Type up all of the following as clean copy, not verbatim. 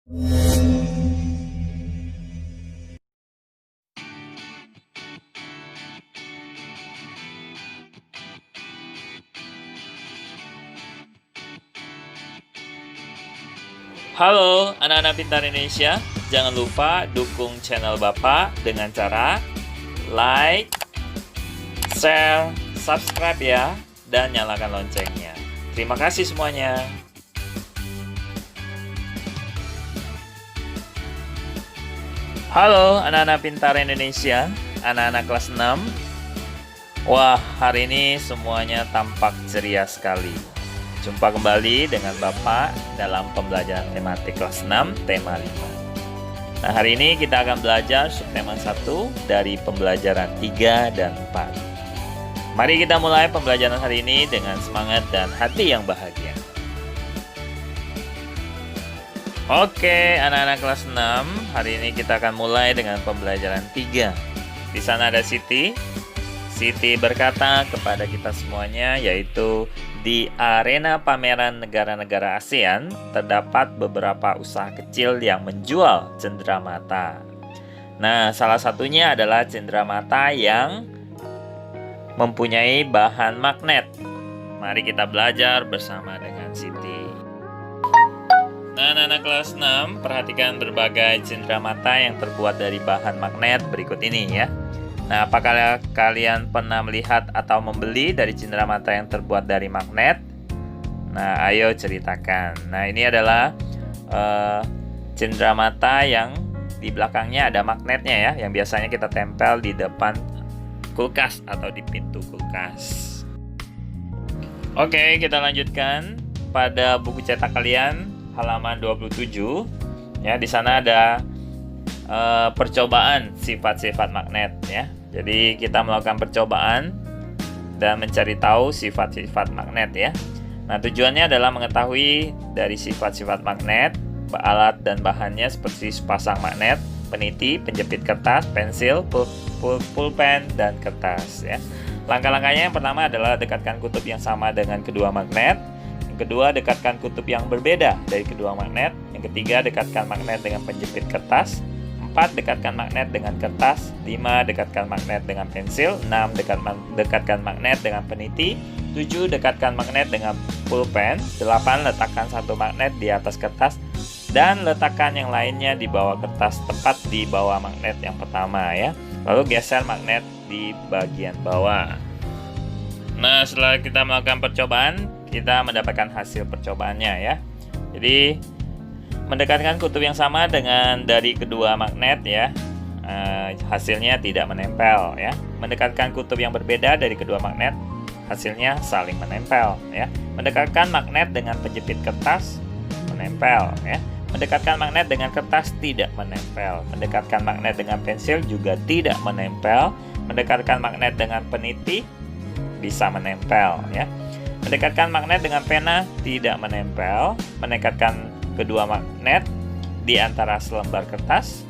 Halo anak-anak pintar Indonesia, jangan lupa dukung channel Bapak dengan cara like, share, subscribe ya, dan nyalakan loncengnya. Terima kasih semuanya. Halo anak-anak pintar Indonesia, anak-anak kelas 6. Wah, hari ini semuanya tampak ceria sekali. Jumpa kembali dengan Bapak dalam pembelajaran tematik kelas 6, tema 5. Nah, hari ini kita akan belajar subtema 1 dari pembelajaran 3 dan 4. Mari kita mulai pembelajaran hari ini dengan semangat dan hati yang bahagia. Oke, anak-anak kelas 6, hari ini kita akan mulai dengan pembelajaran 3. Di sana ada Siti. Siti berkata kepada kita semuanya, yaitu di arena pameran negara-negara ASEAN terdapat beberapa usaha kecil yang menjual cenderamata. Nah, salah satunya adalah cenderamata yang mempunyai bahan magnet. Mari kita belajar bersama dengan Siti. Nah, anak-anak kelas 6, perhatikan berbagai cenderamata yang terbuat dari bahan magnet berikut ini ya. Nah, apakah kalian pernah melihat atau membeli dari cenderamata yang terbuat dari magnet? Nah, ayo ceritakan. Nah, ini adalah cenderamata yang di belakangnya ada magnetnya ya, yang biasanya kita tempel di depan kulkas atau di pintu kulkas. Oke, kita lanjutkan pada buku cetak kalian halaman 27. Ya, di sana ada percobaan sifat-sifat magnet ya. Jadi kita melakukan percobaan dan mencari tahu sifat-sifat magnet ya. Nah, tujuannya adalah mengetahui dari sifat-sifat magnet, alat dan bahannya seperti sepasang magnet, peniti, penjepit kertas, pensil, pulpen dan kertas ya. Langkah-langkahnya yang pertama adalah dekatkan kutub yang sama dengan kedua magnet. Yang kedua, dekatkan kutub yang berbeda dari kedua magnet. Yang ketiga, dekatkan magnet dengan penjepit kertas. 4. Dekatkan magnet dengan kertas. 5. Dekatkan magnet dengan pensil. 6. Dekatkan magnet dengan peniti. 7. Dekatkan magnet dengan pulpen. 8. Letakkan satu magnet di atas kertas dan letakkan yang lainnya di bawah kertas, tepat di bawah magnet yang pertama ya. Lalu geser magnet di bagian bawah. Nah, setelah kita melakukan percobaan, kita mendapatkan hasil percobaannya ya. Jadi mendekatkan kutub yang sama dengan dari kedua magnet ya, hasilnya tidak menempel ya. Mendekatkan kutub yang berbeda dari kedua magnet, hasilnya saling menempel ya. Mendekatkan magnet dengan penjepit kertas, menempel ya. Mendekatkan magnet dengan kertas, tidak menempel. Mendekatkan magnet dengan pensil juga tidak menempel. Mendekatkan magnet dengan peniti bisa menempel ya. Mendekatkan magnet dengan pena tidak menempel. Mendekatkan kedua magnet di antara selembar kertas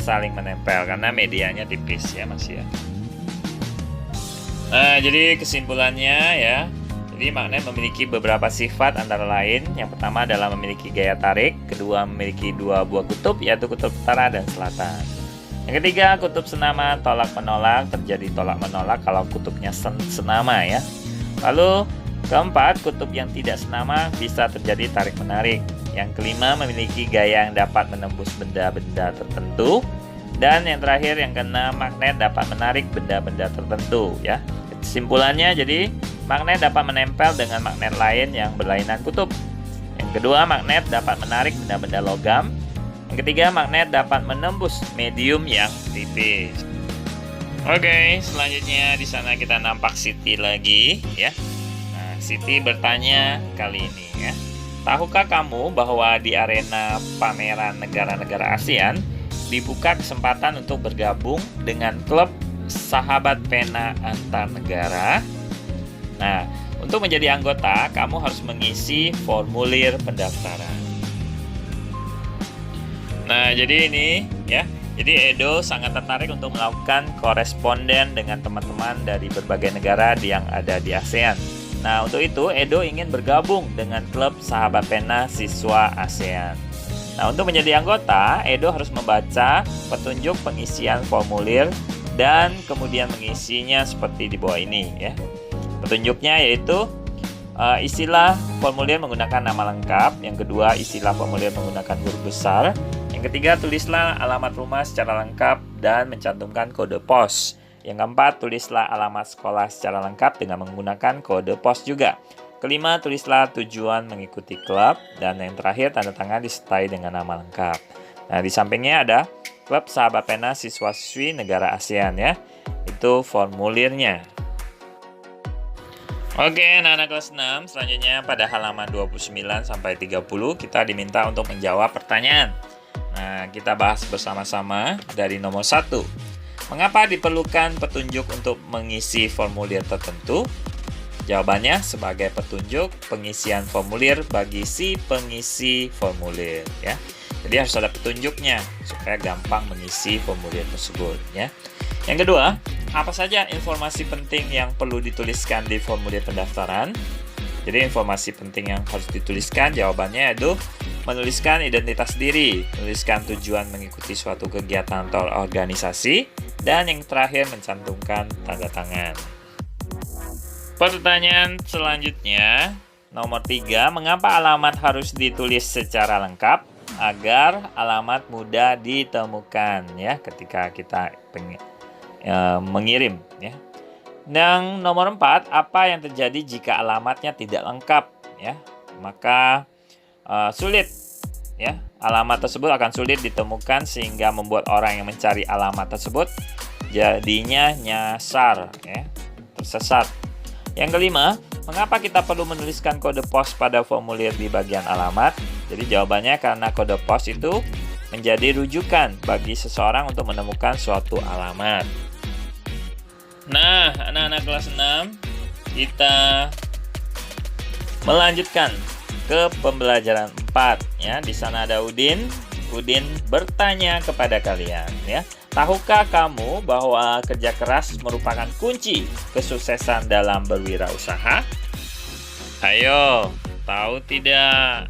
saling menempel karena medianya tipis ya Mas ya. Nah, jadi kesimpulannya ya. Jadi magnet memiliki beberapa sifat antara lain. Yang pertama adalah memiliki gaya tarik, kedua memiliki dua buah kutub yaitu kutub utara dan selatan. Yang ketiga, kutub senama tolak-menolak, terjadi tolak-menolak kalau kutubnya senama ya. Lalu keempat, kutub yang tidak senama bisa terjadi tarik-menarik. Yang kelima, memiliki gaya yang dapat menembus benda-benda tertentu. Dan yang terakhir, yang keenam, magnet dapat menarik benda-benda tertentu ya. Kesimpulannya, jadi magnet dapat menempel dengan magnet lain yang berlainan kutub. Yang kedua, magnet dapat menarik benda-benda logam. Yang ketiga, magnet dapat menembus medium yang tipis. Oke, selanjutnya di sana kita nampak Siti lagi ya. Nah, Siti bertanya kali ini ya. Tahukah kamu bahwa di arena pameran negara-negara ASEAN dibuka kesempatan untuk bergabung dengan klub sahabat pena antar negara? Nah, untuk menjadi anggota, kamu harus mengisi formulir pendaftaran. Nah, jadi ini ya. Jadi Edo sangat tertarik untuk melakukan koresponden dengan teman-teman dari berbagai negara yang ada di ASEAN. Nah, untuk itu Edo ingin bergabung dengan klub sahabat pena siswa ASEAN. Nah, untuk menjadi anggota, Edo harus membaca petunjuk pengisian formulir dan kemudian mengisinya seperti di bawah ini ya. Petunjuknya yaitu isilah formulir menggunakan nama lengkap. Yang kedua, isilah formulir menggunakan huruf besar. Yang ketiga, tulislah alamat rumah secara lengkap dan mencantumkan kode pos. Yang keempat, tulislah alamat sekolah secara lengkap dengan menggunakan kode pos juga. Kelima, tulislah tujuan mengikuti klub. Dan yang terakhir, tanda tangan disertai dengan nama lengkap. Nah, di sampingnya ada Klub Sahabat Pena Siswa-siswi Negara ASEAN ya. Itu formulirnya. Oke, anak-anak kelas 6, selanjutnya pada halaman 29 sampai 30 kita diminta untuk menjawab pertanyaan. Nah, kita bahas bersama-sama dari nomor 1. Mengapa diperlukan petunjuk untuk mengisi formulir tertentu? Jawabannya sebagai petunjuk pengisian formulir bagi si pengisi formulir ya. Jadi harus ada petunjuknya supaya gampang mengisi formulir tersebut ya. Yang kedua, apa saja informasi penting yang perlu dituliskan di formulir pendaftaran? Jadi informasi penting yang harus dituliskan jawabannya yaitu menuliskan identitas diri, menuliskan tujuan mengikuti suatu kegiatan atau organisasi, dan yang terakhir mencantumkan tanda tangan. Pertanyaan selanjutnya, nomor 3, mengapa alamat harus ditulis secara lengkap agar alamat mudah ditemukan ya ketika kita mengirim ya. Dan nomor 4, apa yang terjadi jika alamatnya tidak lengkap ya? Maka sulit ya. Alamat tersebut akan sulit ditemukan sehingga membuat orang yang mencari alamat tersebut jadinya nyasar ya, tersesat. Yang kelima, mengapa kita perlu menuliskan kode pos pada formulir di bagian alamat? Jadi jawabannya karena kode pos itu menjadi rujukan bagi seseorang untuk menemukan suatu alamat. Nah, anak-anak kelas 6, kita melanjutkan ke pembelajaran 4 ya. Di sana ada Udin. Udin bertanya kepada kalian ya. Tahukah kamu bahwa kerja keras merupakan kunci kesuksesan dalam berwirausaha? Ayo, tahu tidak?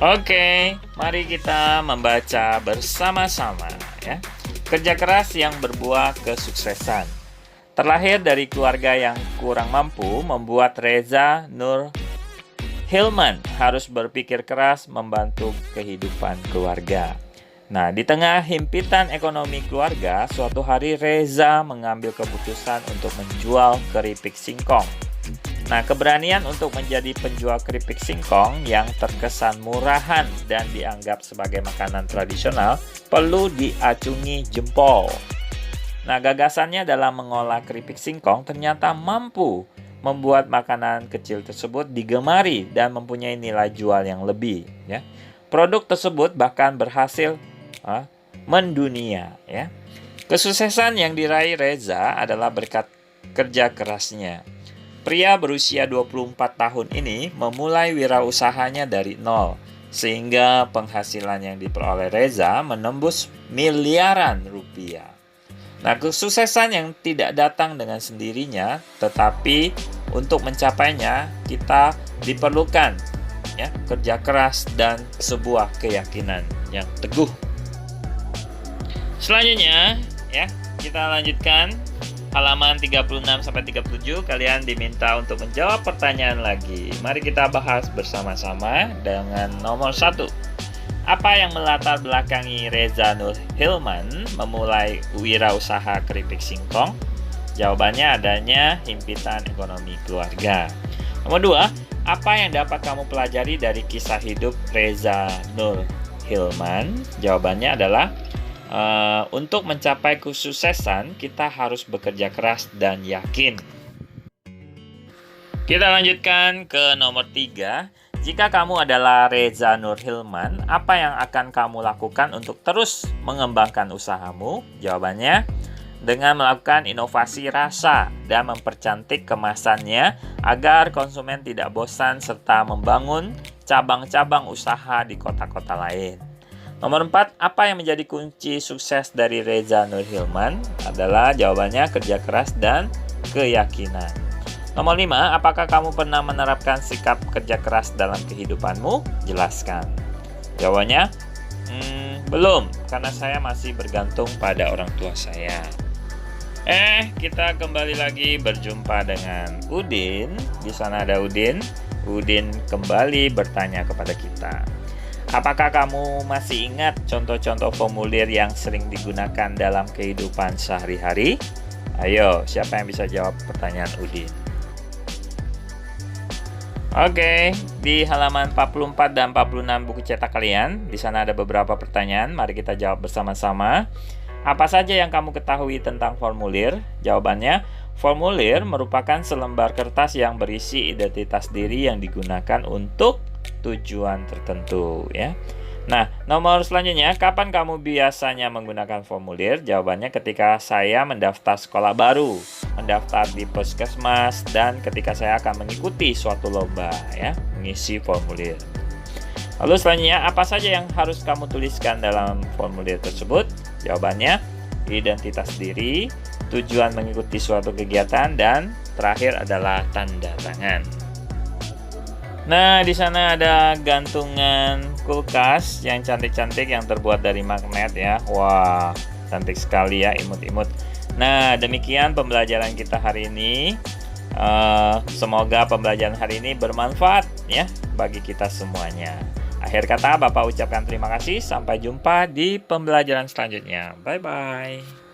Oke, mari kita membaca bersama-sama ya. Kerja keras yang berbuah kesuksesan. Terlahir dari keluarga yang kurang mampu membuat Reza Nur Hilman harus berpikir keras membantu kehidupan keluarga. Nah, di tengah himpitan ekonomi keluarga, suatu hari Reza mengambil keputusan untuk menjual keripik singkong. Nah, keberanian untuk menjadi penjual keripik singkong yang terkesan murahan dan dianggap sebagai makanan tradisional perlu diacungi jempol. Nah, gagasannya dalam mengolah keripik singkong ternyata mampu membuat makanan kecil tersebut digemari dan mempunyai nilai jual yang lebih. Ya. Produk tersebut bahkan berhasil mendunia. Ya. Kesuksesan yang diraih Reza adalah berkat kerja kerasnya. Pria berusia 24 tahun ini memulai wirausahanya dari nol, sehingga penghasilan yang diperoleh Reza menembus miliaran rupiah. Nah, kesuksesan yang tidak datang dengan sendirinya, tetapi untuk mencapainya kita diperlukan ya, kerja keras dan sebuah keyakinan yang teguh. Selanjutnya ya, kita lanjutkan halaman 36 sampai 37. Kalian diminta untuk menjawab pertanyaan lagi. Mari kita bahas bersama-sama dengan nomor 1. Apa yang melatar belakangi Reza Nur Hilman memulai wirausaha keripik singkong? Jawabannya adanya himpitan ekonomi keluarga. Nomor 2, apa yang dapat kamu pelajari dari kisah hidup Reza Nur Hilman? Jawabannya adalah untuk mencapai kesuksesan kita harus bekerja keras dan yakin. Kita lanjutkan ke nomor 3. Jika kamu adalah Reza Nur Hilman, apa yang akan kamu lakukan untuk terus mengembangkan usahamu? Jawabannya, dengan melakukan inovasi rasa dan mempercantik kemasannya agar konsumen tidak bosan serta membangun cabang-cabang usaha di kota-kota lain. Nomor 4, apa yang menjadi kunci sukses dari Reza Nur Hilman? Adalah jawabannya kerja keras dan keyakinan. Nomor 5, apakah kamu pernah menerapkan sikap kerja keras dalam kehidupanmu? Jelaskan. Jawabannya, belum, karena saya masih bergantung pada orang tua saya. Kita kembali lagi berjumpa dengan Udin. Di sana ada Udin. Udin kembali bertanya kepada kita. Apakah kamu masih ingat contoh-contoh formulir yang sering digunakan dalam kehidupan sehari-hari? Ayo, siapa yang bisa jawab pertanyaan Udin? Oke, di halaman 44 dan 46 buku cetak kalian, di sana ada beberapa pertanyaan. Mari kita jawab bersama-sama. Apa saja yang kamu ketahui tentang formulir? Jawabannya, formulir merupakan selembar kertas yang berisi identitas diri yang digunakan untuk tujuan tertentu, ya. Nah, nomor selanjutnya, kapan kamu biasanya menggunakan formulir? Jawabannya ketika saya mendaftar sekolah baru, mendaftar di puskesmas, dan ketika saya akan mengikuti suatu lomba, ya, mengisi formulir. Lalu selanjutnya, apa saja yang harus kamu tuliskan dalam formulir tersebut? Jawabannya, identitas diri, tujuan mengikuti suatu kegiatan, dan terakhir adalah tanda tangan. Nah, di sana ada gantungan kulkas yang cantik-cantik yang terbuat dari magnet, ya. Wah, cantik sekali ya, imut-imut. Nah, demikian pembelajaran kita hari ini. Semoga pembelajaran hari ini bermanfaat ya bagi kita semuanya. Akhir kata, Bapak ucapkan terima kasih. Sampai jumpa di pembelajaran selanjutnya. Bye-bye.